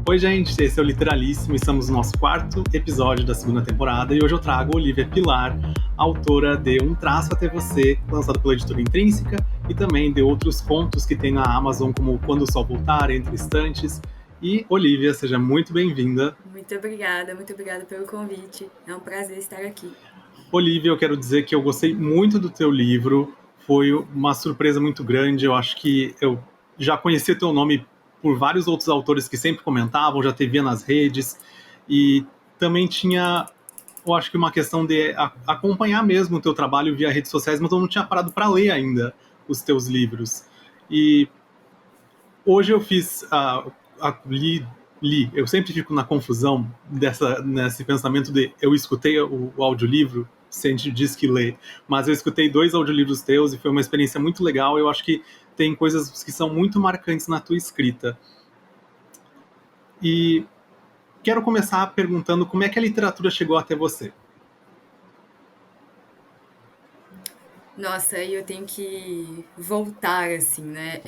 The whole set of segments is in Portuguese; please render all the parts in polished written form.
Oi, gente, esse é o Literalíssimo, estamos no nosso quarto episódio da segunda temporada e hoje eu trago Olivia Pilar, autora de Um Traço Até Você, lançado pela editora Intrínseca, e também de outros contos que tem na Amazon, como Quando o Sol Voltar, Entre Estantes. E, Olivia, seja muito bem-vinda. Muito obrigada pelo convite. É um prazer estar aqui. Olivia, eu quero dizer que eu gostei muito do teu livro, foi uma surpresa muito grande, eu acho que eu já conhecia teu nome por vários outros autores que sempre comentavam, já te via nas redes, e também tinha, eu acho que uma questão de acompanhar mesmo o teu trabalho via redes sociais, mas eu não tinha parado para ler ainda os teus livros. E hoje eu fiz eu sempre fico na confusão nesse pensamento de eu escutei o audiolivro, se a gente diz que lê, mas eu escutei 2 audiolivros teus e foi uma experiência muito legal. Eu acho que tem coisas que são muito marcantes na tua escrita. E quero começar perguntando como é que a literatura chegou até você. Nossa, aí eu tenho que voltar, assim, né?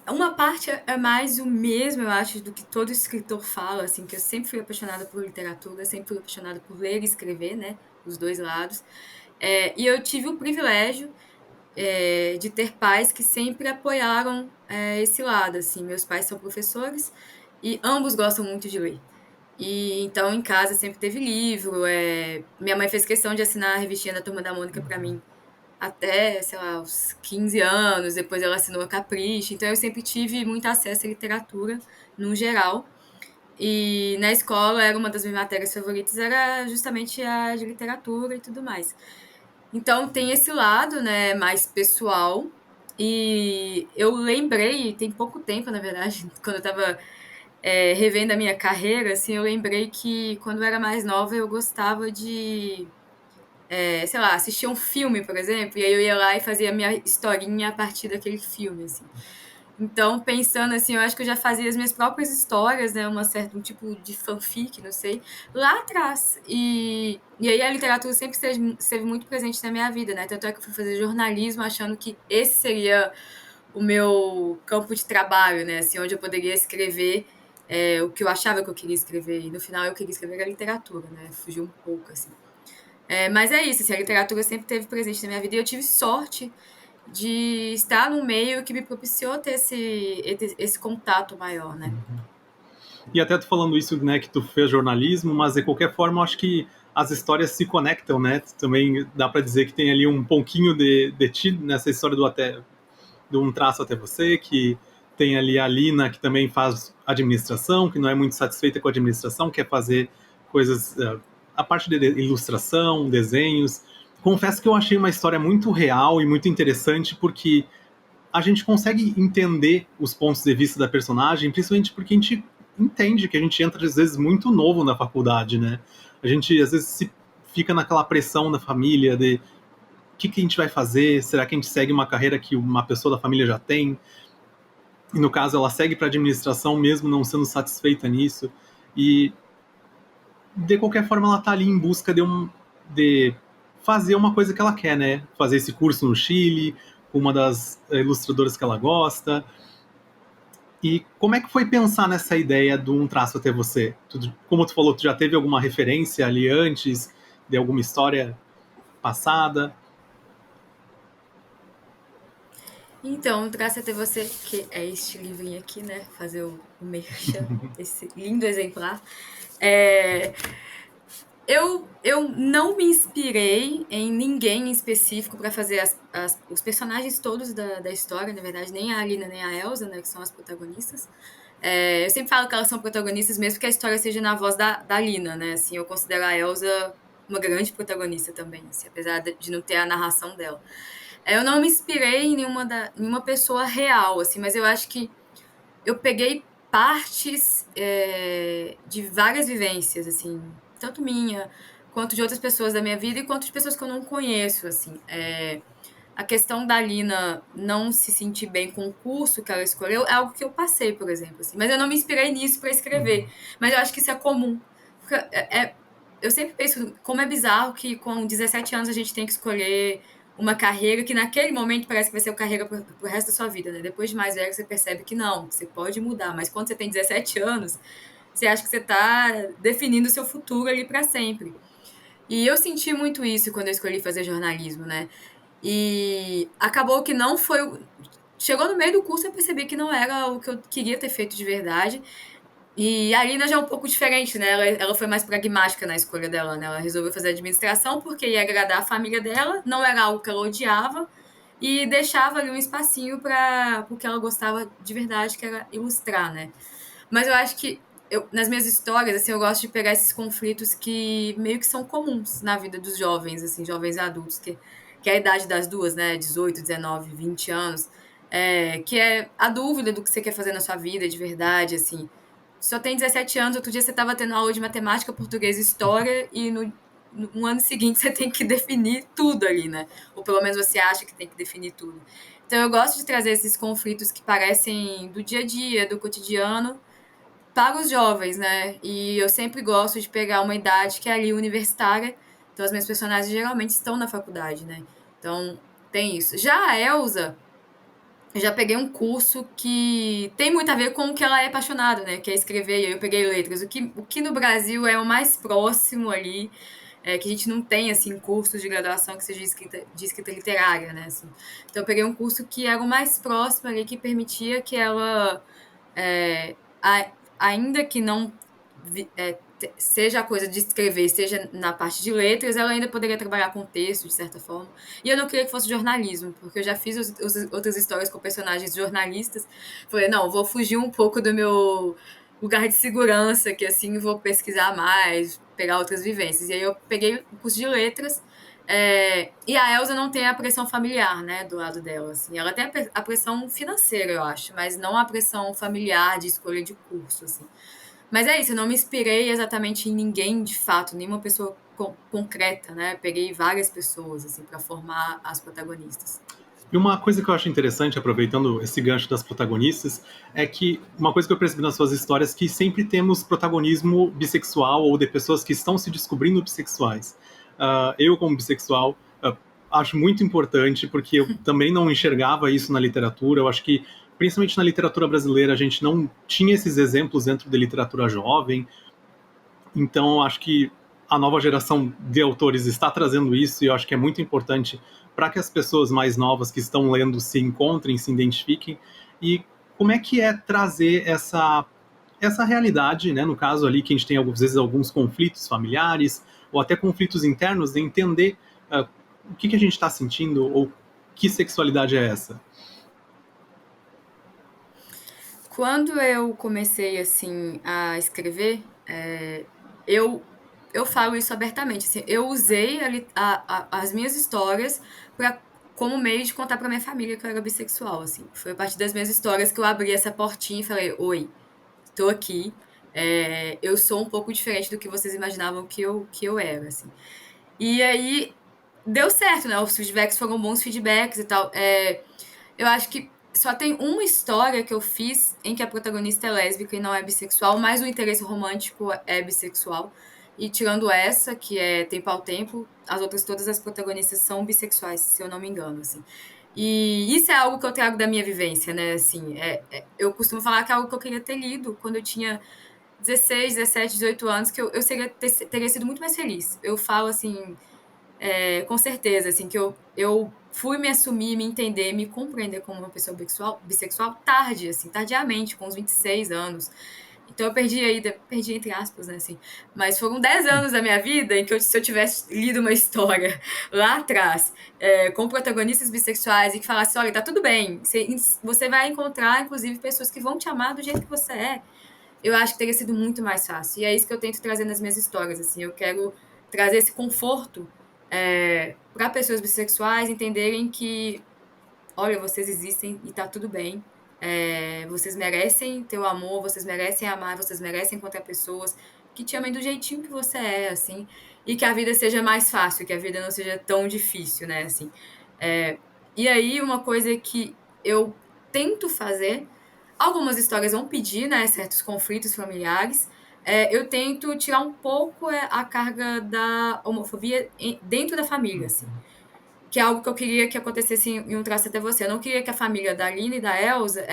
Uma parte é mais o mesmo, eu acho, do que todo escritor fala, assim, que eu sempre fui apaixonada por literatura, sempre fui apaixonada por ler e escrever, né? Os dois lados. E eu tive o privilégio de ter pais que sempre apoiaram esse lado, assim. Meus pais são professores e ambos gostam muito de ler. E então em casa sempre teve livro. Minha mãe fez questão de assinar a revistinha da Turma da Mônica para mim até, sei lá, os 15 anos. Depois ela assinou a Capricho. Então eu sempre tive muito acesso à literatura no geral. E na escola era uma das minhas matérias favoritas, era justamente a de literatura e tudo mais. Então tem esse lado, né, mais pessoal. E eu lembrei, tem pouco tempo, na verdade, quando eu estava revendo a minha carreira, assim, eu lembrei que quando eu era mais nova eu gostava de, sei lá, assistir um filme, por exemplo, e aí eu ia lá e fazia a minha historinha a partir daquele filme, assim. Então, pensando assim, eu acho que eu já fazia as minhas próprias histórias, né? Um tipo de fanfic, não sei, lá atrás. E aí a literatura sempre esteve muito presente na minha vida, né? Tanto é que eu fui fazer jornalismo achando que esse seria o meu campo de trabalho, né? Assim, onde eu poderia escrever o que eu achava que eu queria escrever. E no final eu queria escrever a literatura, né? Fugiu um pouco, assim. Mas é isso, assim, a literatura sempre esteve presente na minha vida e eu tive sorte de estar num meio que me propiciou ter esse contato maior, né? E até tu falando isso, né, que tu fez jornalismo, mas de qualquer forma eu acho que as histórias se conectam, né? Também dá para dizer que tem ali um pouquinho de ti nessa história do Um Traço Até Você, que tem ali a Lina, que também faz administração, que não é muito satisfeita com a administração, quer fazer coisas, a parte de ilustração, desenhos. Confesso que eu achei uma história muito real e muito interessante, porque a gente consegue entender os pontos de vista da personagem, principalmente porque a gente entende que a gente entra, às vezes, muito novo na faculdade, né? A gente, às vezes, fica naquela pressão da família de o que a gente vai fazer? Será que a gente segue uma carreira que uma pessoa da família já tem? E no caso, ela segue para administração mesmo não sendo satisfeita nisso. E de qualquer forma, ela tá ali em busca de fazer uma coisa que ela quer, né? Fazer esse curso no Chile, com uma das ilustradoras que ela gosta. E como é que foi pensar nessa ideia do Um Traço Até Você? Como tu falou, tu já teve alguma referência ali antes de alguma história passada? Então, graças a ter você, que é este livrinho aqui, né? Fazer o merchan, esse lindo exemplar. É, eu não me inspirei em ninguém em específico para fazer os personagens todos da história, na verdade, nem a Alina nem a Elsa, né, que são as protagonistas. Eu sempre falo que elas são protagonistas mesmo que a história seja na voz da Alina, né? Assim, eu considero a Elsa uma grande protagonista também, assim, apesar de não ter a narração dela. Eu não me inspirei em nenhuma pessoa real, assim, mas eu acho que eu peguei partes de várias vivências, assim, tanto minha, quanto de outras pessoas da minha vida e quanto de pessoas que eu não conheço, assim. A questão da Lina não se sentir bem com o curso que ela escolheu é algo que eu passei, por exemplo, assim. Mas eu não me inspirei nisso para escrever. Mas eu acho que isso é comum. Porque eu sempre penso como é bizarro que com 17 anos a gente tem que escolher uma carreira que naquele momento parece que vai ser a carreira pro resto da sua vida, né? Depois de mais velho, você percebe que não, que você pode mudar. Mas quando você tem 17 anos, você acha que você tá definindo o seu futuro ali para sempre. E eu senti muito isso quando eu escolhi fazer jornalismo, né? E acabou que não foi. Chegou no meio do curso, eu percebi que não era o que eu queria ter feito de verdade. E a Alina já é um pouco diferente, né? Ela foi mais pragmática na escolha dela, né? Ela resolveu fazer administração porque ia agradar a família dela, não era algo que ela odiava, e deixava ali um espacinho para o que ela gostava de verdade, que era ilustrar, né? Mas eu acho que nas minhas histórias, assim, eu gosto de pegar esses conflitos que meio que são comuns na vida dos jovens, assim, jovens adultos, que é a idade das duas, né? 18, 19, 20 anos, que é a dúvida do que você quer fazer na sua vida de verdade, assim. Só tem 17 anos, outro dia você estava tendo aula de matemática, português e história, e no ano seguinte você tem que definir tudo ali, né? Ou pelo menos você acha que tem que definir tudo. Então eu gosto de trazer esses conflitos que parecem do dia a dia, do cotidiano, para os jovens, né? E eu sempre gosto de pegar uma idade que é ali universitária. Então, as minhas personagens geralmente estão na faculdade, né? Então, tem isso. Já a Elsa, eu já peguei um curso que tem muito a ver com o que ela é apaixonada, né? Que é escrever, e aí eu peguei letras. O que no Brasil é o mais próximo ali, que a gente não tem, assim, cursos de graduação que seja de escrita literária, né? Assim. Então, eu peguei um curso que era o mais próximo ali, que permitia que ela é, ainda que não seja a coisa de escrever, seja na parte de letras, ela ainda poderia trabalhar com texto, de certa forma. E eu não queria que fosse jornalismo, porque eu já fiz outras histórias com personagens jornalistas. Falei, não, vou fugir um pouco do meu lugar de segurança, que assim vou pesquisar mais, pegar outras vivências. E aí eu peguei o curso de letras, e a Elsa não tem a pressão familiar, né, do lado dela, assim. Ela tem a pressão financeira, eu acho, mas não a pressão familiar de escolha de curso, assim. Mas é isso, eu não me inspirei exatamente em ninguém, de fato, nenhuma pessoa concreta, né? Peguei várias pessoas, assim, para formar as protagonistas. E uma coisa que eu acho interessante, aproveitando esse gancho das protagonistas, é que uma coisa que eu percebi nas suas histórias é que sempre temos protagonismo bissexual ou de pessoas que estão se descobrindo bissexuais. Eu, como bissexual, acho muito importante, porque eu também não enxergava isso na literatura. Eu acho que, principalmente na literatura brasileira, a gente não tinha esses exemplos dentro da literatura jovem. Então, eu acho que a nova geração de autores está trazendo isso e eu acho que é muito importante para que as pessoas mais novas que estão lendo se encontrem, se identifiquem. E como é que é trazer essa realidade, né? No caso ali, que a gente tem às vezes alguns conflitos familiares ou até conflitos internos, de entender o que a gente está sentindo ou que sexualidade é essa. Quando eu comecei, assim, a escrever, eu, eu falo isso abertamente. Assim, eu usei as minhas histórias como meio de contar pra minha família que eu era bissexual, assim. Foi a partir das minhas histórias que eu abri essa portinha e falei, oi, tô aqui. Eu sou um pouco diferente do que vocês imaginavam que eu era, assim. E aí, deu certo, né? Os feedbacks foram bons feedbacks e tal. Eu acho que só tem uma história que eu fiz em que a protagonista é lésbica e não é bissexual, mas o interesse romântico é bissexual. E tirando essa, que é Tempo ao Tempo, as outras todas as protagonistas são bissexuais, se eu não me engano, assim. E isso é algo que eu trago da minha vivência, né? Assim, eu costumo falar que é algo que eu queria ter lido quando eu tinha 16, 17, 18 anos, que eu teria sido muito mais feliz. Eu falo assim, com certeza, assim, que eu fui me assumir, me entender, me compreender como uma pessoa bissexual tarde, assim, tardiamente, com uns 26 anos. Então eu perdi entre aspas, né, assim, mas foram 10 anos da minha vida em que se eu tivesse lido uma história lá atrás, com protagonistas bissexuais e que falasse, olha, tá tudo bem, você vai encontrar, inclusive, pessoas que vão te amar do jeito que você é, eu acho que teria sido muito mais fácil. E é isso que eu tento trazer nas minhas histórias, assim, eu quero trazer esse conforto para pessoas bissexuais entenderem que, olha, vocês existem e tá tudo bem. Vocês merecem ter o amor, vocês merecem amar, vocês merecem encontrar pessoas que te amem do jeitinho que você é, assim, e que a vida seja mais fácil, que a vida não seja tão difícil, né, assim. É, e aí, uma coisa que eu tento fazer, algumas histórias vão pedir, né, certos conflitos familiares, eu tento tirar um pouco a carga da homofobia dentro da família, assim. que é algo que eu queria que acontecesse em Um Traço Até Você. Eu não queria que a família da Aline e da Elsa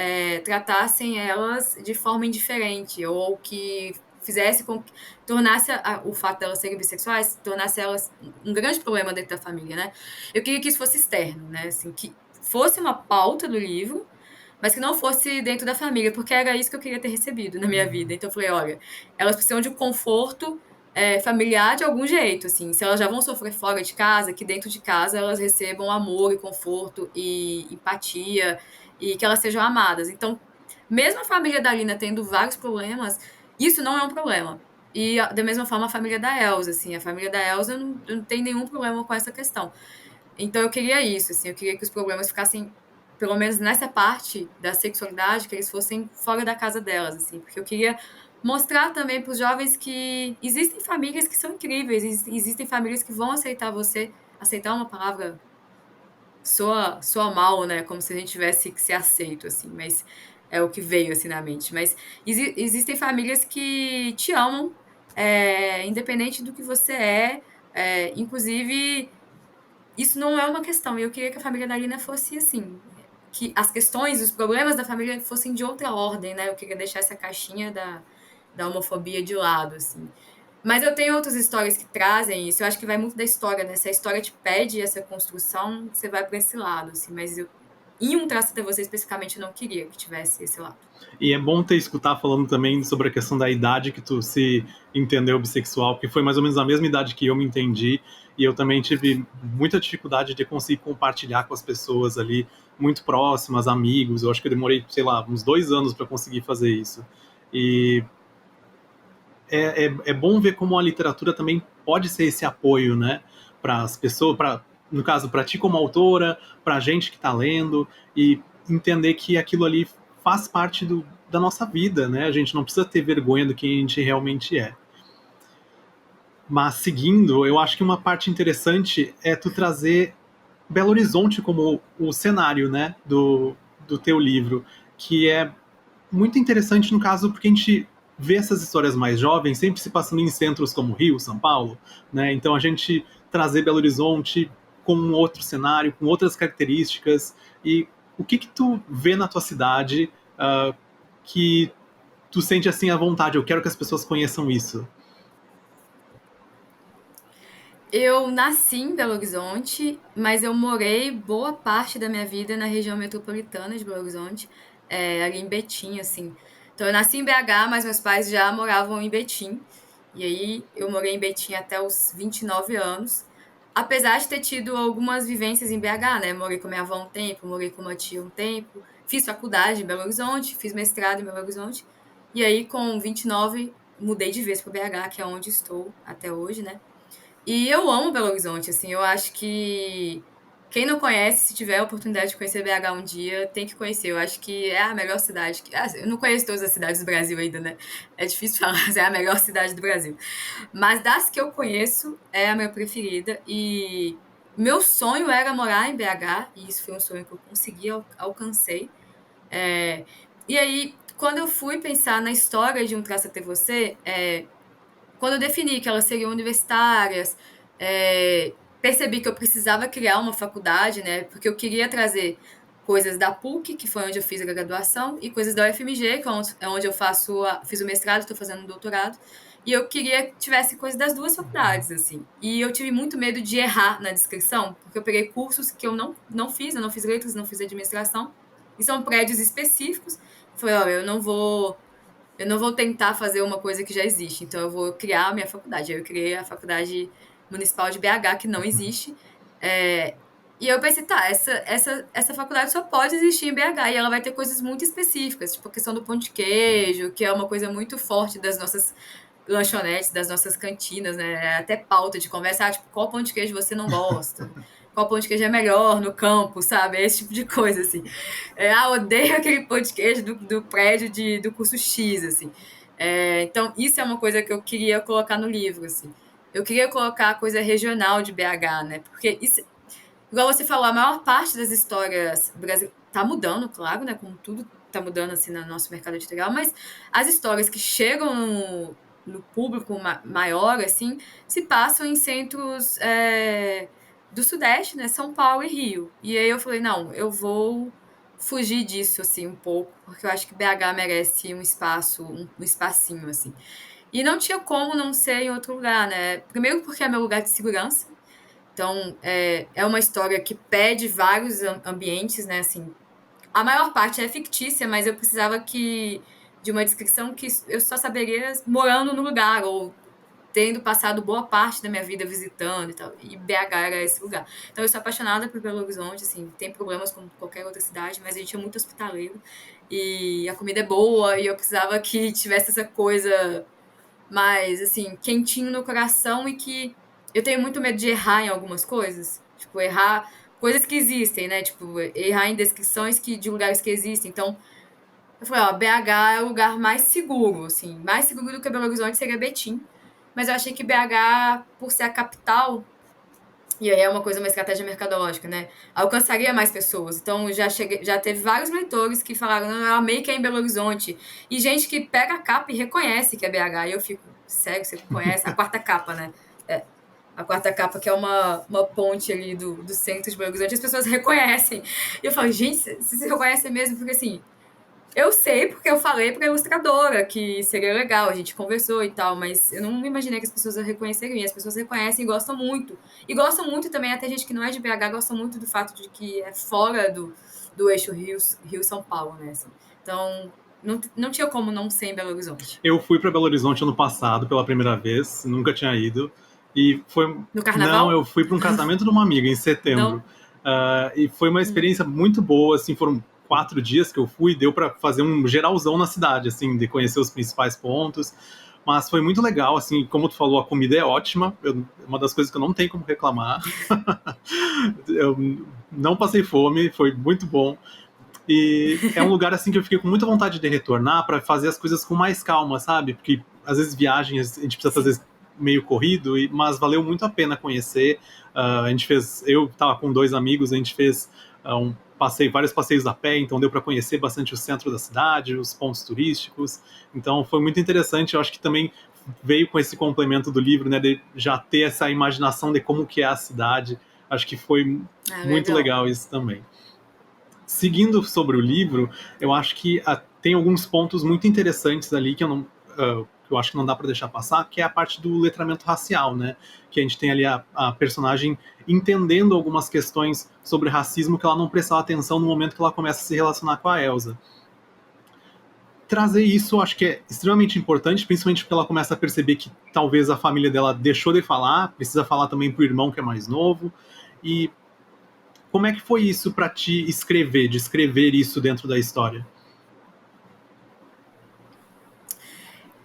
tratassem elas de forma indiferente, ou que fizesse com que tornasse o fato delas serem bissexuais, tornasse elas um grande problema dentro da família, né? Eu queria que isso fosse externo, né? Assim, que fosse uma pauta do livro, mas que não fosse dentro da família, porque era isso que eu queria ter recebido na minha vida. Então eu falei, olha, elas precisam de um conforto familiar de algum jeito, assim. Se elas já vão sofrer fora de casa, que dentro de casa elas recebam amor e conforto e empatia e que elas sejam amadas. Então, mesmo a família da Lina tendo vários problemas, isso não é um problema. E da mesma forma a família da Elsa, assim, a família da Elsa não tem nenhum problema com essa questão. Então eu queria isso, assim, eu queria que os problemas ficassem, pelo menos nessa parte da sexualidade, que eles fossem fora da casa delas, assim, porque eu queria mostrar também para os jovens que existem famílias que são incríveis, existem famílias que vão aceitar você, aceitar uma palavra soa mal, né, como se a gente tivesse que ser aceito, assim, mas é o que veio, assim, na mente, mas existem famílias que te amam, independente do que você inclusive isso não é uma questão. E eu queria que a família da Lina fosse assim, que as questões, os problemas da família fossem de outra ordem, né? Eu queria deixar essa caixinha da homofobia de lado, assim. Mas eu tenho outras histórias que trazem isso. Eu acho que vai muito da história, né? Se a história te pede essa construção, você vai para esse lado, assim. Mas em Um Traço Até Você, especificamente, eu não queria que tivesse esse lado. E é bom ter escutar falando também sobre a questão da idade que tu se entendeu bissexual, porque foi mais ou menos a mesma idade que eu me entendi, e eu também tive muita dificuldade de conseguir compartilhar com as pessoas ali muito próximas, amigos. Eu acho que eu demorei, sei lá, uns 2 anos para conseguir fazer isso. E é bom ver como a literatura também pode ser esse apoio, né, para as pessoas, no caso, para ti como autora, para a gente que está lendo, e entender que aquilo ali faz parte da nossa vida, né? A gente não precisa ter vergonha do que a gente realmente é. Mas seguindo, eu acho que uma parte interessante é tu trazer Belo Horizonte como o cenário, né, do teu livro, que é muito interessante no caso porque a gente vê essas histórias mais jovens sempre se passando em centros como Rio, São Paulo, né? Então a gente trazer Belo Horizonte com um outro cenário, com outras características. E o que tu vê na tua cidade que tu sente assim à vontade? Eu quero que as pessoas conheçam isso. Eu nasci em Belo Horizonte, mas eu morei boa parte da minha vida na região metropolitana de Belo Horizonte, ali em Betim, assim. Então, eu nasci em BH, mas meus pais já moravam em Betim. E aí, eu morei em Betim até os 29 anos. Apesar de ter tido algumas vivências em BH, né? Morei com minha avó um tempo, morei com uma tia um tempo. Fiz faculdade em Belo Horizonte, fiz mestrado em Belo Horizonte. E aí, com 29, mudei de vez para BH, que é onde estou até hoje, né? E eu amo Belo Horizonte, assim, eu acho que quem não conhece, se tiver a oportunidade de conhecer BH um dia, tem que conhecer. Eu acho que é a melhor cidade. Eu não conheço todas as cidades do Brasil ainda, né? É difícil falar, mas é a melhor cidade do Brasil. Mas das que eu conheço, é a minha preferida. E meu sonho era morar em BH, e isso foi um sonho que eu consegui, alcancei. É, e aí, quando eu fui pensar na história de Um Traço Até Você, quando eu defini que elas seriam universitárias, percebi que eu precisava criar uma faculdade, né? Porque eu queria trazer coisas da PUC, que foi onde eu fiz a graduação, e coisas da UFMG, que é onde eu fiz o mestrado, estou fazendo o doutorado. E eu queria que tivesse coisas das duas faculdades, assim. E eu tive muito medo de errar na descrição, porque eu peguei cursos que eu não fiz letras, não fiz administração, e são prédios específicos. Falei, olha, eu não vou tentar fazer uma coisa que já existe, então eu vou criar a minha faculdade. Aí eu criei a Faculdade Municipal de BH, que não existe. E eu pensei, tá, essa faculdade só pode existir em BH e ela vai ter coisas muito específicas, tipo a questão do pão de queijo, que é uma coisa muito forte das nossas lanchonetes, das nossas cantinas, né? Até pauta de conversa, tipo, qual pão de queijo você não gosta? Qual pão de queijo é melhor no campo, sabe? Esse tipo de coisa, assim. Odeio aquele pão de queijo do prédio do curso X, assim. Então, isso é uma coisa que eu queria colocar no livro, assim. Eu queria colocar a coisa regional de BH, né? Porque isso, igual você falou, a maior parte das histórias brasileiras tá mudando, claro, né? Como tudo tá mudando assim no nosso mercado editorial, mas as histórias que chegam no público maior, assim, se passam em centros do Sudeste, né? São Paulo e Rio. E aí eu falei, não, eu vou fugir disso, assim, um pouco, porque eu acho que BH merece um espaço, um espacinho, assim. E não tinha como não ser em outro lugar, né? Primeiro porque é meu lugar de segurança. Então, é uma história que pede vários ambientes, né? Assim, a maior parte é fictícia, mas eu precisava de uma descrição que eu só saberia morando no lugar, ou tendo passado boa parte da minha vida visitando e tal. E BH era esse lugar. Então eu sou apaixonada por Belo Horizonte, assim, tem problemas como qualquer outra cidade, mas a gente é muito hospitaleiro e a comida é boa e eu precisava que tivesse essa coisa mais, assim, quentinho no coração e que eu tenho muito medo de errar em algumas coisas. Tipo, errar coisas que existem, né? Tipo, errar em descrições de lugares que existem. Então, eu falei, ó, BH é o lugar mais seguro, assim, mais seguro do que Belo Horizonte seria Betim. Mas eu achei que BH, por ser a capital, e aí é uma coisa, uma estratégia mercadológica, né? Alcançaria mais pessoas. Então já teve vários leitores que falaram, não, eu amei que é em Belo Horizonte. E gente que pega a capa e reconhece que é BH. E eu fico, sério, você conhece? A quarta capa, né? É, a quarta capa, que é uma ponte ali do centro de Belo Horizonte, as pessoas reconhecem. E eu falo, gente, vocês reconhecem mesmo? Porque assim, eu sei porque eu falei pra ilustradora que seria legal, a gente conversou e tal, mas eu não imaginei que as pessoas reconheceriam. E as pessoas reconhecem e gostam muito. E gostam muito também, até gente que não é de BH, gosta muito do fato de que é fora do eixo Rio-São Paulo, né? Assim. Então, não tinha como não ser em Belo Horizonte. Eu fui para Belo Horizonte ano passado pela primeira vez, nunca tinha ido. E foi. No Não, carnaval? eu fui para um casamento de uma amiga em setembro. Não? E foi uma Hum. experiência muito boa, assim, foram 4 dias que eu fui, deu para fazer um geralzão na cidade, assim, de conhecer os principais pontos. Mas foi muito legal, assim, como tu falou, a comida é ótima, uma das coisas que eu não tenho como reclamar. Eu não passei fome, foi muito bom. E é um lugar assim que eu fiquei com muita vontade de retornar para fazer as coisas com mais calma, sabe? Porque às vezes viagens a gente precisa Sim. fazer meio corrido, mas valeu muito a pena conhecer. A gente fez, eu estava com 2 amigos, a gente fez vários passeios a pé, então deu para conhecer bastante o centro da cidade, os pontos turísticos. Então foi muito interessante. Eu acho que também veio com esse complemento do livro, né? De já ter essa imaginação de como que é a cidade. Acho que foi Ah, muito legal. legal isso também. Seguindo sobre o livro, eu acho que tem alguns pontos muito interessantes ali que eu acho que não dá para deixar passar, que é a parte do letramento racial, né? Que a gente tem ali a personagem entendendo algumas questões sobre racismo que ela não prestava atenção no momento que ela começa a se relacionar com a Elsa. Trazer isso eu acho que é extremamente importante, principalmente porque ela começa a perceber que talvez a família dela deixou de falar, precisa falar também pro irmão que é mais novo. E como é que foi isso para ti escrever, de escrever isso dentro da história?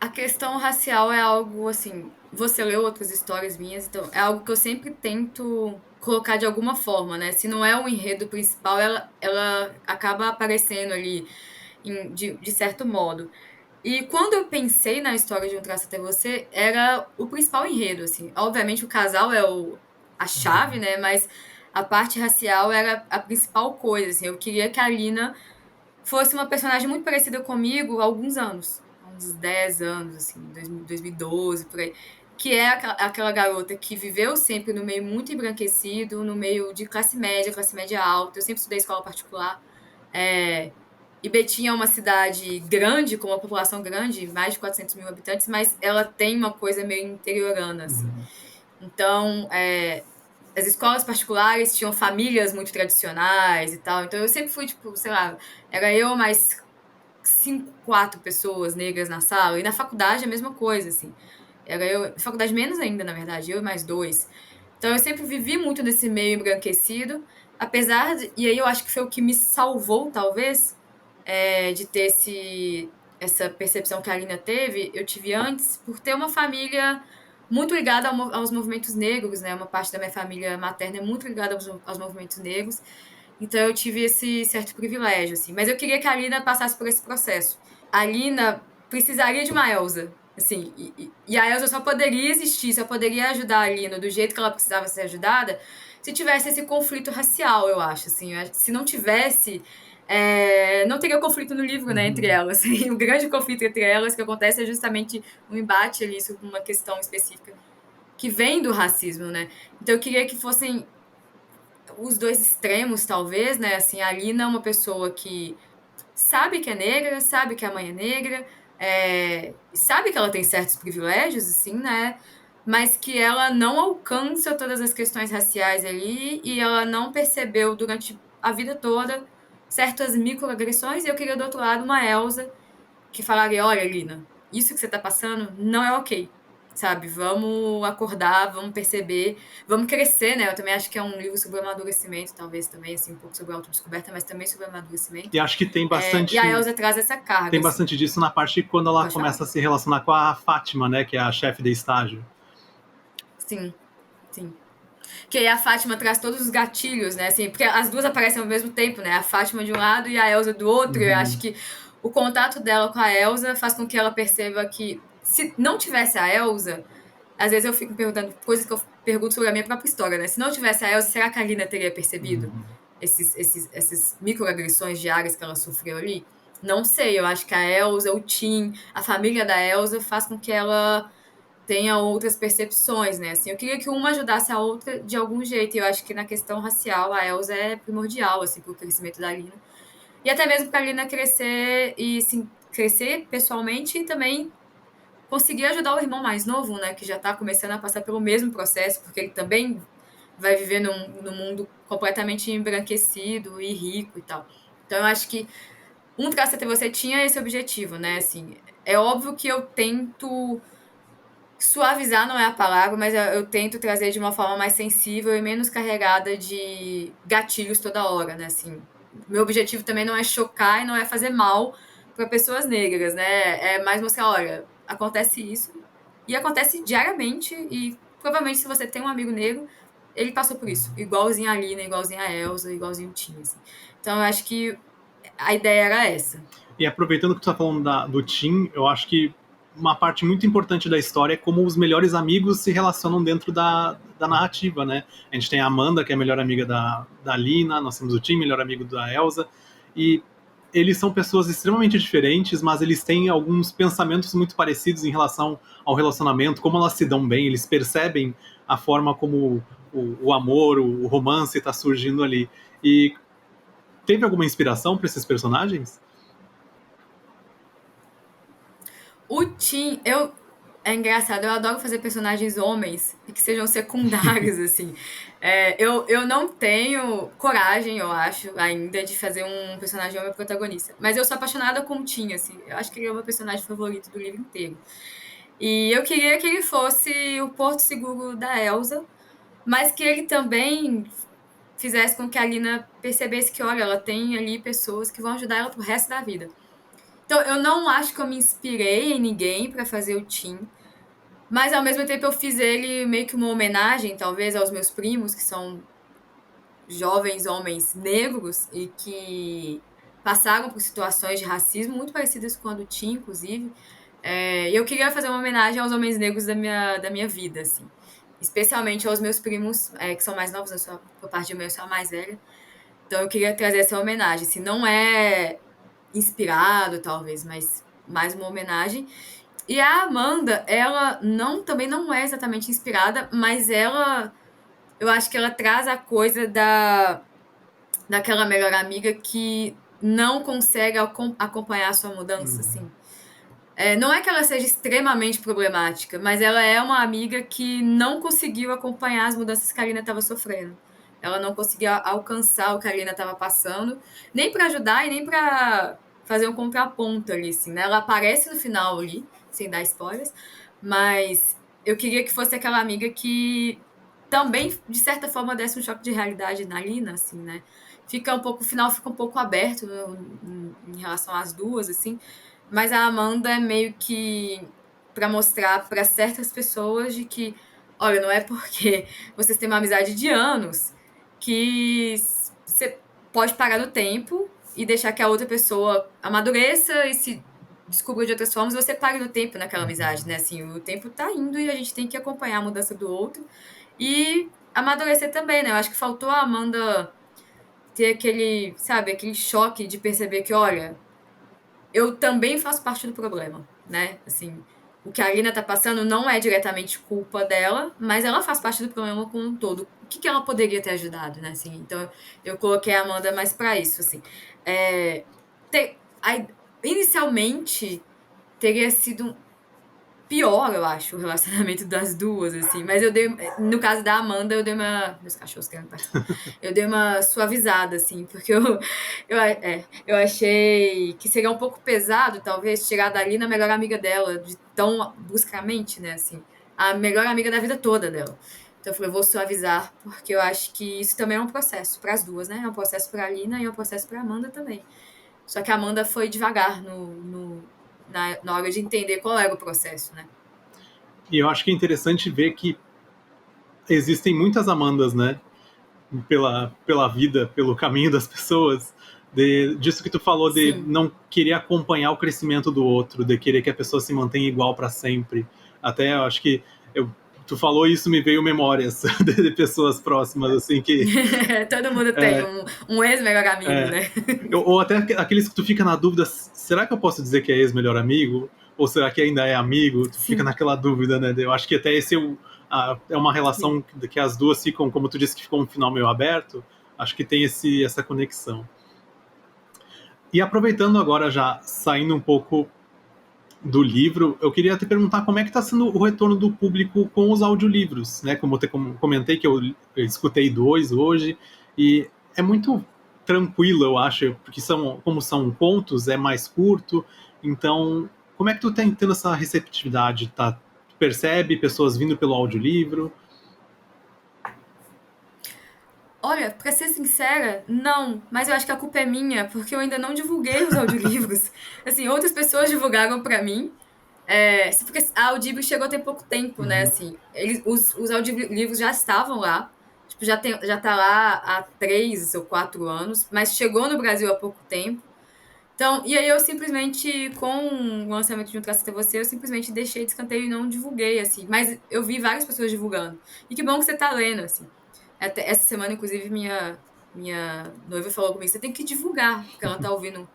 A questão racial é algo assim. Você leu outras histórias minhas, então é algo que eu sempre tento colocar de alguma forma, né? Se não é o enredo principal, ela acaba aparecendo ali de certo modo. E quando eu pensei na história de Um Traço Até Você, era o principal enredo, assim. Obviamente o casal é a chave, né? Mas a parte racial era a principal coisa, assim. Eu queria que a Lina fosse uma personagem muito parecida comigo há alguns anos. Há uns 10 anos, assim, 2012, por aí. Que é aquela garota que viveu sempre no meio muito embranquecido, no meio de classe média alta. Eu sempre estudei escola particular. É, e Betim é uma cidade grande, com uma população grande, mais de 400 mil habitantes, mas ela tem uma coisa meio interiorana, assim. Então, as escolas particulares tinham famílias muito tradicionais e tal. Então, eu sempre fui, tipo, sei lá, era eu mais 4 pessoas negras na sala. E na faculdade a mesma coisa, assim. Era eu, na faculdade menos ainda, na verdade, eu e mais 2. Então, eu sempre vivi muito nesse meio embranquecido, apesar de. E aí eu acho que foi o que me salvou, talvez, de ter essa percepção que a Alina teve, eu tive antes, por ter uma família muito ligada aos movimentos negros, né? Uma parte da minha família materna é muito ligada aos movimentos negros. Então eu tive esse certo privilégio, assim. Mas eu queria que a Alina passasse por esse processo. A Alina precisaria de uma Elsa, assim. E a Elsa só poderia existir, só poderia ajudar a Alina do jeito que ela precisava ser ajudada se tivesse esse conflito racial, eu acho, assim. Se não tivesse, não teria conflito no livro, né, entre elas. E o grande conflito entre elas que acontece é justamente um embate ali sobre uma questão específica que vem do racismo, né? Então eu queria que fossem os dois extremos, talvez, né? Assim, a Lina é uma pessoa que sabe que é negra, sabe que a mãe é negra, sabe que ela tem certos privilégios, assim, né? Mas que ela não alcança todas as questões raciais ali e ela não percebeu durante a vida toda certas microagressões. E eu queria, do outro lado, uma Elsa que falaria: olha, Lina, isso que você tá passando não é ok. Sabe, vamos acordar, vamos perceber, vamos crescer, né? Eu também acho que é um livro sobre amadurecimento, talvez também, assim, um pouco sobre autodescoberta, mas também sobre amadurecimento. E acho que E a Elsa traz essa carga, tem assim. bastante disso na parte quando ela Pode falar? começa a se relacionar com a Fátima, né, que é a chefe de estágio. Sim, sim. Que aí a Fátima traz todos os gatilhos, né? Assim, porque as duas aparecem ao mesmo tempo, né? A Fátima de um lado e a Elsa do outro. Eu acho que o contato dela com a Elsa faz com que ela perceba que se não tivesse a Elsa, às vezes eu fico me perguntando coisas que eu pergunto sobre a minha própria história, né? Se não tivesse a Elsa, será que a Lina teria percebido esses microagressões diárias que ela sofreu ali? Não sei, eu acho que a Elsa, o Tim, a família da Elsa faz com que ela tenha outras percepções, né? Assim, eu queria que uma ajudasse a outra de algum jeito. E eu acho que na questão racial a Elsa é primordial, assim, pro crescimento da Lina. E até mesmo pra Lina crescer e sim, crescer pessoalmente e também conseguir ajudar o irmão mais novo, né? Que já tá começando a passar pelo mesmo processo, porque ele também vai viver num mundo completamente embranquecido e rico e tal. Então eu acho que um traço até você tinha esse objetivo, né? Assim, é óbvio que eu tento suavizar não é a palavra, mas eu tento trazer de uma forma mais sensível e menos carregada de gatilhos toda hora, né? Assim, meu objetivo também não é chocar e não é fazer mal para pessoas negras, né? É mais mostrar, olha, acontece isso e acontece diariamente e provavelmente se você tem um amigo negro, ele passou por isso, igualzinho a Lina, igualzinho a Elsa, igualzinho o Tim, assim. Então eu acho que a ideia era essa. E aproveitando que tu tá falando do Tim, eu acho que uma parte muito importante da história é como os melhores amigos se relacionam dentro da narrativa, né? A gente tem a Amanda, que é a melhor amiga da Lina, nós temos o Tim, melhor amigo da Elsa, e eles são pessoas extremamente diferentes, mas eles têm alguns pensamentos muito parecidos em relação ao relacionamento, como elas se dão bem, eles percebem a forma como o amor, o romance está surgindo ali. E teve alguma inspiração para esses personagens? O Tim, é engraçado, eu adoro fazer personagens homens e que sejam secundários, assim. Eu não tenho coragem, eu acho, ainda, de fazer um personagem homem protagonista. Mas eu sou apaixonada com o Tim, assim. Eu acho que ele é o meu personagem favorito do livro inteiro. E eu queria que ele fosse o porto seguro da Elsa, mas que ele também fizesse com que a Lina percebesse que, olha, ela tem ali pessoas que vão ajudar ela pro resto da vida. Então, eu não acho que eu me inspirei em ninguém pra fazer o Tim, mas ao mesmo tempo eu fiz ele meio que uma homenagem, talvez, aos meus primos, que são jovens homens negros e que passaram por situações de racismo muito parecidas com a do Tim, inclusive. E eu queria fazer uma homenagem aos homens negros da minha vida, assim. Especialmente aos meus primos, que são mais novos, por parte de mãe eu sou a mais velha. Então eu queria trazer essa homenagem. Assim, não é inspirado, talvez, mas mais uma homenagem. E a Amanda, ela também não é exatamente inspirada, mas eu acho que ela traz a coisa daquela melhor amiga que não consegue acompanhar a sua mudança, assim. Não é que ela seja extremamente problemática, mas ela é uma amiga que não conseguiu acompanhar as mudanças que a Alina estava sofrendo. Ela não conseguia alcançar o que a Alina estava passando, nem para ajudar e nem para fazer um contraponto ali, assim, né? Ela aparece no final ali, sem dar spoilers, mas eu queria que fosse aquela amiga que também, de certa forma, desse um choque de realidade na Alina, assim, né? O final fica um pouco aberto, né, em relação às duas, assim, mas a Amanda é meio que para mostrar para certas pessoas de que, olha, não é porque vocês têm uma amizade de anos que você pode parar no tempo e deixar que a outra pessoa amadureça e se descubra de outras formas, você pare no tempo naquela amizade, né? Assim, o tempo tá indo e a gente tem que acompanhar a mudança do outro e amadurecer também, né? Eu acho que faltou a Amanda ter aquele, sabe, aquele choque de perceber que, olha, eu também faço parte do problema, né? Assim, o que a Alina tá passando não é diretamente culpa dela, mas ela faz parte do problema como um todo. que ela poderia ter ajudado, né? Assim, então eu coloquei a Amanda mais pra isso, assim. É, inicialmente teria sido pior, eu acho, o relacionamento das duas, assim. Mas no caso da Amanda, eu dei uma. Meus cachorros querem participar. Eu dei uma suavizada, assim, porque eu achei que seria um pouco pesado, talvez, tirar dali na melhor amiga dela, de tão bruscamente, né, assim. A melhor amiga da vida toda dela. Então eu falei, eu vou suavizar, porque eu acho que isso também é um processo para as duas, né? É um processo para a Lina e é um processo para a Amanda também. Só que a Amanda foi devagar na hora de entender qual era o processo, né? E eu acho que é interessante ver que existem muitas Amandas, né? Pela vida, pelo caminho das pessoas. Disso que tu falou de Sim. não querer acompanhar o crescimento do outro, de querer que a pessoa se mantenha igual para sempre. Até eu acho que tu falou isso, me veio memórias de pessoas próximas, assim, que. Todo mundo tem um ex-melhor amigo, É, né? ou até aqueles que tu fica na dúvida, será que eu posso dizer que é ex-melhor amigo? Ou será que ainda é amigo? Tu fica Sim, naquela dúvida, né? Eu acho que até esse é uma sim. relação que as duas ficam, como tu disse, que ficou um final meio aberto. Acho que tem essa conexão. E aproveitando agora, já saindo um pouco do livro, eu queria te perguntar como é que está sendo o retorno do público com os audiolivros, né? Como eu comentei que eu escutei 2 hoje, e é muito tranquilo, eu acho, porque como são contos, é mais curto, então como é que tu tá tendo essa receptividade? Tá, percebe pessoas vindo pelo audiolivro? Olha, pra ser sincera, não. Mas eu acho que a culpa é minha, porque eu ainda não divulguei os audiolivros. Assim, outras pessoas divulgaram pra mim. Porque a Audible chegou tem pouco tempo, né? Uhum. Assim, os audiolivros já estavam lá. Tipo, já tá lá há 3 ou 4 anos, mas chegou no Brasil há pouco tempo. Então, e aí eu simplesmente, com o lançamento de Um Traço Até Você, eu simplesmente deixei de escanteio e não divulguei, assim. Mas eu vi várias pessoas divulgando. E que bom que você tá lendo, assim. Até essa semana, inclusive, minha noiva falou comigo, você tem que divulgar, porque ela tá lendo,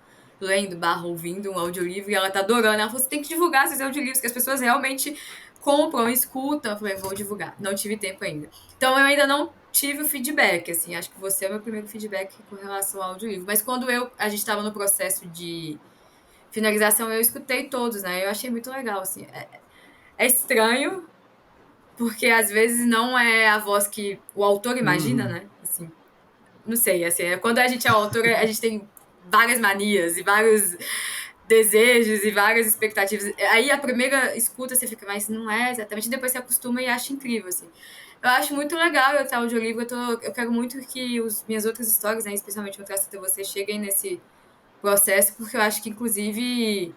ouvindo um audiolivro, e ela tá adorando. Ela falou, você tem que divulgar esses audiolivros, que as pessoas realmente compram, escutam. Eu falei, vou divulgar. Não tive tempo ainda. Então, eu ainda não tive o feedback, assim. Acho que você é o meu primeiro feedback com relação ao audiolivro. Mas quando a gente tava no processo de finalização, eu escutei todos, né? Eu achei muito legal, assim. É estranho, porque às vezes não é a voz que o autor imagina, Uhum. né? Assim, não sei, assim, quando a gente é autor, a gente tem várias manias e vários desejos e várias expectativas. Aí a primeira escuta você fica, mas não é exatamente, depois você acostuma e acha incrível, assim. Eu acho muito legal eu estar audiolivro, eu quero muito que minhas outras histórias, né, especialmente o Traço Até Você, cheguem nesse processo, porque eu acho que, inclusive,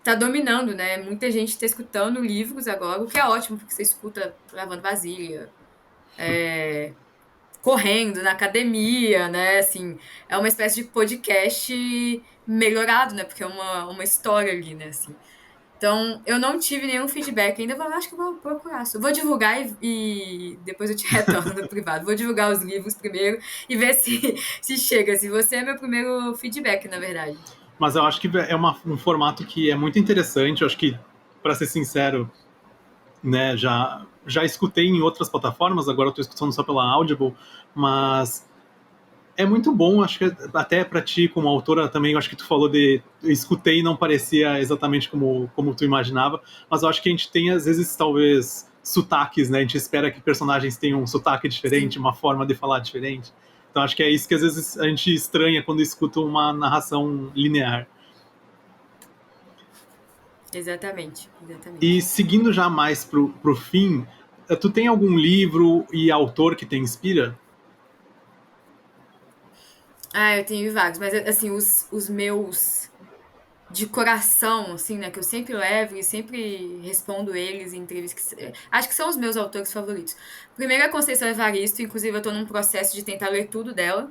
tá dominando, né? Muita gente tá escutando livros agora, o que é ótimo, porque você escuta lavando vasilha, correndo na academia, né? Assim, é uma espécie de podcast melhorado, né? Porque é uma história ali, né? Assim. Então, eu não tive nenhum feedback ainda. Acho que eu vou procurar. Vou divulgar e depois eu te retorno no privado. Vou divulgar os livros primeiro e ver se chega. Se você é meu primeiro feedback, na verdade. Mas eu acho que é um formato que é muito interessante. Eu acho que, para ser sincero, né, já escutei em outras plataformas, agora eu estou escutando só pela Audible, mas é muito bom, acho que até para ti como autora também, eu acho que tu falou eu escutei e não parecia exatamente como tu imaginava, mas eu acho que a gente tem às vezes talvez sotaques, né? A gente espera que personagens tenham um sotaque diferente, Sim, uma forma de falar diferente. Então acho que é isso que às vezes a gente estranha quando escuta uma narração linear. exatamente, E exatamente. seguindo já mais pro fim, tu tem algum livro e autor que te inspira? Ah, eu tenho vários, mas assim, os meus de coração, assim, né, que eu sempre levo e sempre respondo eles em entrevistas. Acho que são os meus autores favoritos. Primeiro é a Conceição Evaristo, inclusive eu tô num processo de tentar ler tudo dela.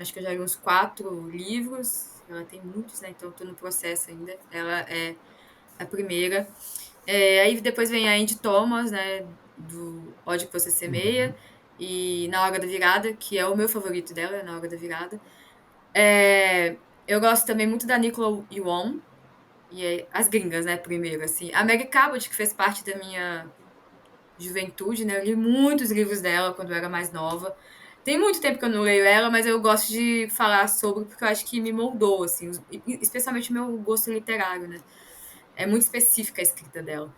Acho que eu já li uns 4 livros. Ela tem muitos, né? Então eu tô no processo ainda. Ela é a primeira. Aí depois vem a Andy Thomas, né? Do Ódio que Você Uhum. Semeia. E Na Hora da Virada, que é o meu favorito dela, Na Hora da Virada. Eu gosto também muito da Nicola Yuon, e as gringas, né, primeiro, assim. A Meg Cabot, que fez parte juventude, né? Eu li muitos livros dela quando eu era mais nova. Tem muito tempo que eu não leio ela, mas eu gosto de falar sobre porque eu acho que me moldou, assim, especialmente o meu gosto literário, né? É muito específica a escrita dela.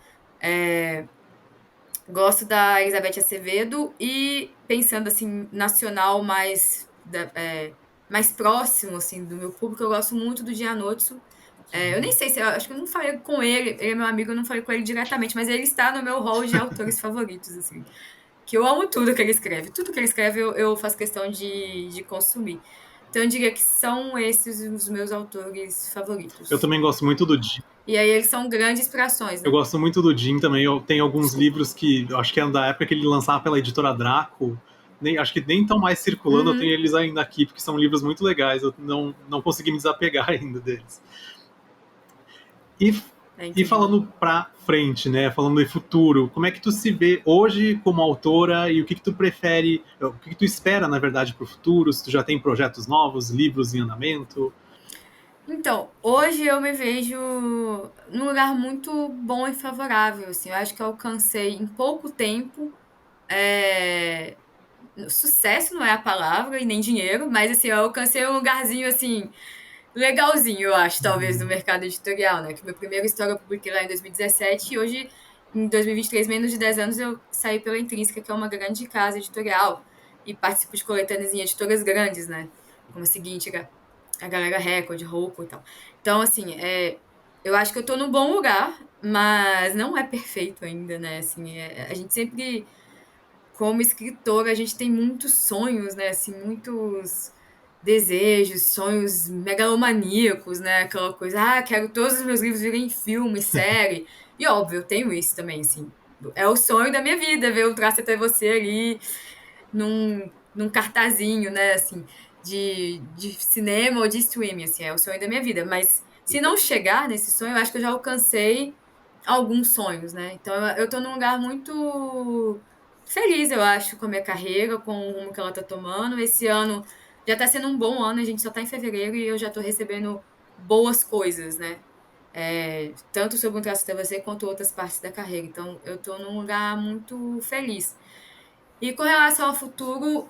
Gosto da Elizabeth Acevedo e pensando assim, nacional mais próximo assim do meu público, eu gosto muito do Gianotto. Eu nem sei se eu acho que eu não falei com ele é meu amigo, eu não falei com ele diretamente, mas ele está no meu hall de autores favoritos, assim. Que eu amo tudo que ele escreve. Tudo que ele escreve eu faço questão de consumir. Então eu diria que são esses os meus autores Eu favoritos. também gosto muito do Jim. E aí eles são grandes inspirações, Eu né? gosto muito do Jim também. Eu tenho alguns Desculpa. livros que eu acho que é da época que ele lançava pela editora Draco. Acho que nem estão mais circulando, eu tenho Uhum. eles ainda aqui, porque são livros muito legais. Eu não consegui me desapegar ainda deles. E, É e incrível. falando pra frente, né? Falando de futuro, como é que tu se vê hoje como autora e o que tu prefere, o que tu espera, na verdade, pro futuro? Se tu já tem projetos novos, livros em andamento? Então, hoje eu me vejo num lugar muito bom e favorável, assim. Eu acho que eu alcancei em pouco tempo. é, Sucesso não é a palavra e nem dinheiro, mas assim, eu alcancei um lugarzinho assim legalzinho, eu acho, talvez, no mercado editorial, né? Que minha primeira história eu publiquei lá em 2017 e hoje, em 2023, menos de 10 anos, eu saí pela Intrínseca, que é uma grande casa editorial, e participo de coletâneas em editoras grandes, né? Como a seguinte, a galera Record, Roku e tal. Então, assim, eu acho que eu tô num bom lugar, mas não é perfeito ainda, né? Assim, a gente sempre, como escritora, a gente tem muitos sonhos, né? Assim, muitos desejos, sonhos megalomaníacos, né? Aquela coisa, quero todos os meus livros virem filme, série. E óbvio, eu tenho isso também, assim. É o sonho da minha vida, ver o Traço Até Você ali num cartazinho, né, assim, de cinema ou de streaming, assim, é o sonho da minha vida. Mas se não chegar nesse sonho, eu acho que eu já alcancei alguns sonhos, né? Então eu tô num lugar muito feliz, eu acho, com a minha carreira, com o rumo que ela tá tomando. Esse ano já tá sendo um bom ano, a gente só tá em fevereiro e eu já tô recebendo boas coisas, né? Tanto sobre o Traço Até Você quanto outras partes da carreira. Então eu tô num lugar muito feliz. E com relação ao futuro,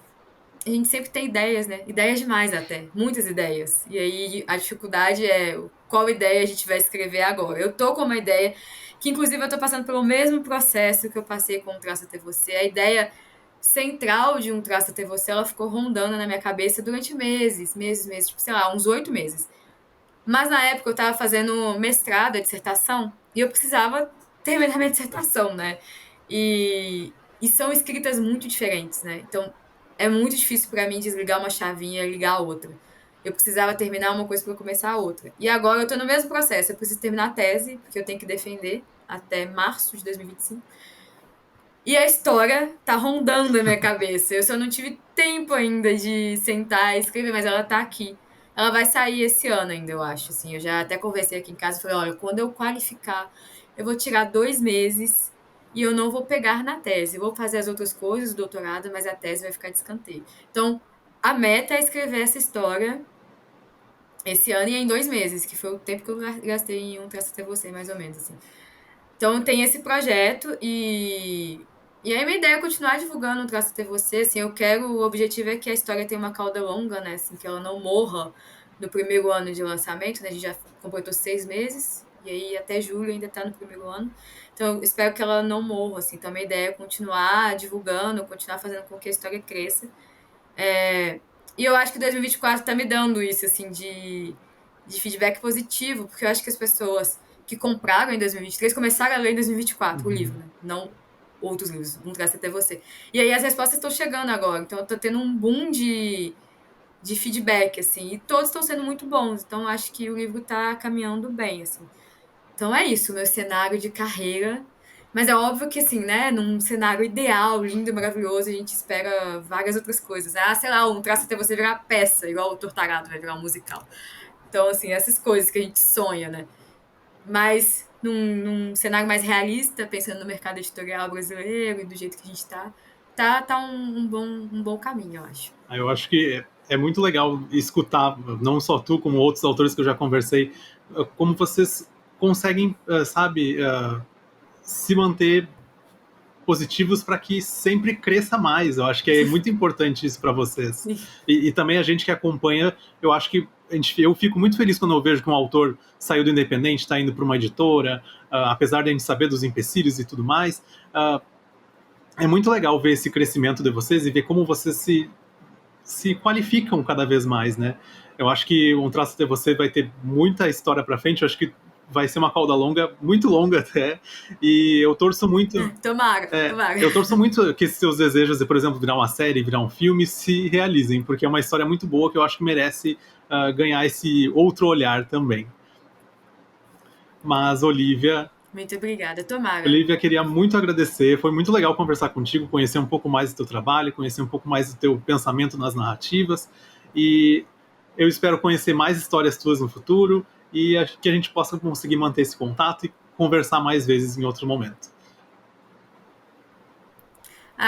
a gente sempre tem ideias, né? Ideias demais até, muitas ideias. E aí a dificuldade é qual ideia a gente vai escrever agora. Eu tô com uma ideia que inclusive eu tô passando pelo mesmo processo que eu passei com o Traço Até Você. A ideia central de um Traço Até Você, ela ficou rondando na minha cabeça durante meses, tipo, sei lá, uns 8 meses. Mas na época eu estava fazendo mestrado, a dissertação, e eu precisava terminar minha dissertação, né? E são escritas muito diferentes, né? Então é muito difícil para mim desligar uma chavinha e ligar a outra. Eu precisava terminar uma coisa para começar a outra. E agora eu tô no mesmo processo. Eu preciso terminar a tese, porque eu tenho que defender até março de 2025. E a história tá rondando a minha cabeça. Eu só não tive tempo ainda de sentar e escrever, mas ela tá aqui. Ela vai sair esse ano ainda, eu acho. Assim, eu já até conversei aqui em casa e falei: olha, quando eu qualificar, eu vou tirar 2 meses e eu não vou pegar na tese. Eu vou fazer as outras coisas, o doutorado, mas a tese vai ficar de escanteio. Então, a meta é escrever essa história esse ano e em 2 meses, que foi o tempo que eu gastei em um Traço Até Você, mais ou menos, assim. Então tem esse projeto e aí minha ideia é continuar divulgando o Traço Até Você, assim, o objetivo é que a história tenha uma cauda longa, né, assim, que ela não morra no primeiro ano de lançamento, né, a gente já completou 6 meses, e aí até julho ainda tá no primeiro ano, então eu espero que ela não morra, assim, então a minha ideia é continuar divulgando, continuar fazendo com que a história cresça, e eu acho que 2024 tá me dando isso, assim, de feedback positivo, porque eu acho que as pessoas que compraram em 2023 começaram a ler em 2024 o livro, né? Não outros livros, não traz até você. E aí as respostas estão chegando agora, então eu tô tendo um boom de feedback, assim, e todos estão sendo muito bons, então eu acho que o livro tá caminhando bem, assim. Então é isso, meu cenário de carreira. Mas é óbvio que, assim, né, num cenário ideal, lindo, maravilhoso, a gente espera várias outras coisas. Sei lá, um traço até você virar peça, igual o Tortarado vai virar um musical. Então, assim, essas coisas que a gente sonha, né? Mas num cenário mais realista, pensando no mercado editorial brasileiro e do jeito que a gente tá um bom caminho, eu acho. Eu acho que é muito legal escutar, não só tu, como outros autores que eu já conversei, como vocês conseguem, sabe, se manter positivos para que sempre cresça mais. Eu acho que é muito importante isso para vocês. E também a gente que acompanha, eu acho que eu fico muito feliz quando eu vejo que um autor saiu do independente, está indo para uma editora, apesar de a gente saber dos empecilhos e tudo mais. É muito legal ver esse crescimento de vocês e ver como vocês se qualificam cada vez mais, né? Eu acho que Um Traço de Você vai ter muita história para frente. Eu acho que vai ser uma cauda longa, muito longa até, e eu torço muito... Tomara. Eu torço muito que esses seus desejos de, por exemplo, virar uma série, virar um filme, se realizem, porque é uma história muito boa que eu acho que merece ganhar esse outro olhar também. Mas, Olivia... Muito obrigada, tomara. Olivia, queria muito agradecer, foi muito legal conversar contigo, conhecer um pouco mais do teu trabalho, conhecer um pouco mais do teu pensamento nas narrativas, e eu espero conhecer mais histórias tuas no futuro, e que a gente possa conseguir manter esse contato e conversar mais vezes em outro momento.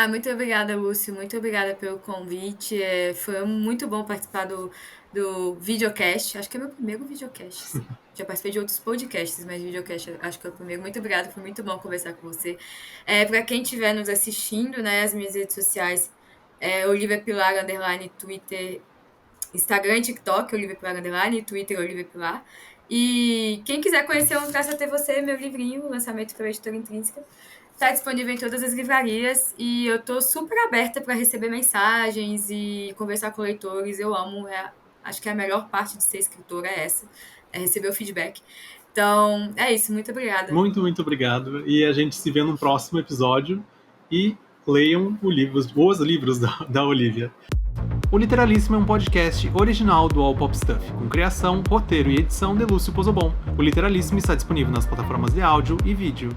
Muito obrigada, Lúcio. Muito obrigada pelo convite. Foi muito bom participar do videocast. Acho que é meu primeiro videocast. Já participei de outros podcasts, mas videocast acho que é o primeiro. Muito obrigada, foi muito bom conversar com você. Para quem estiver nos assistindo, né, as minhas redes sociais, Olivia Pilar, _ Twitter, Instagram e TikTok, Olivia Pilar, _ Twitter, Olivia Pilar. E quem quiser conhecer Um Traço Até Você, meu livrinho, lançamento pela Editora Intrínseca, está disponível em todas as livrarias e eu estou super aberta para receber mensagens e conversar com leitores. Eu amo, acho que a melhor parte de ser escritora é essa, é receber o feedback. Então, é isso, muito obrigada. Muito, muito obrigado. E a gente se vê no próximo episódio e leiam os livros da Olivia. O Literalíssimo é um podcast original do All Pop Stuff, com criação, roteiro e edição de Lúcio Pozobon. O Literalíssimo está disponível nas plataformas de áudio e vídeo.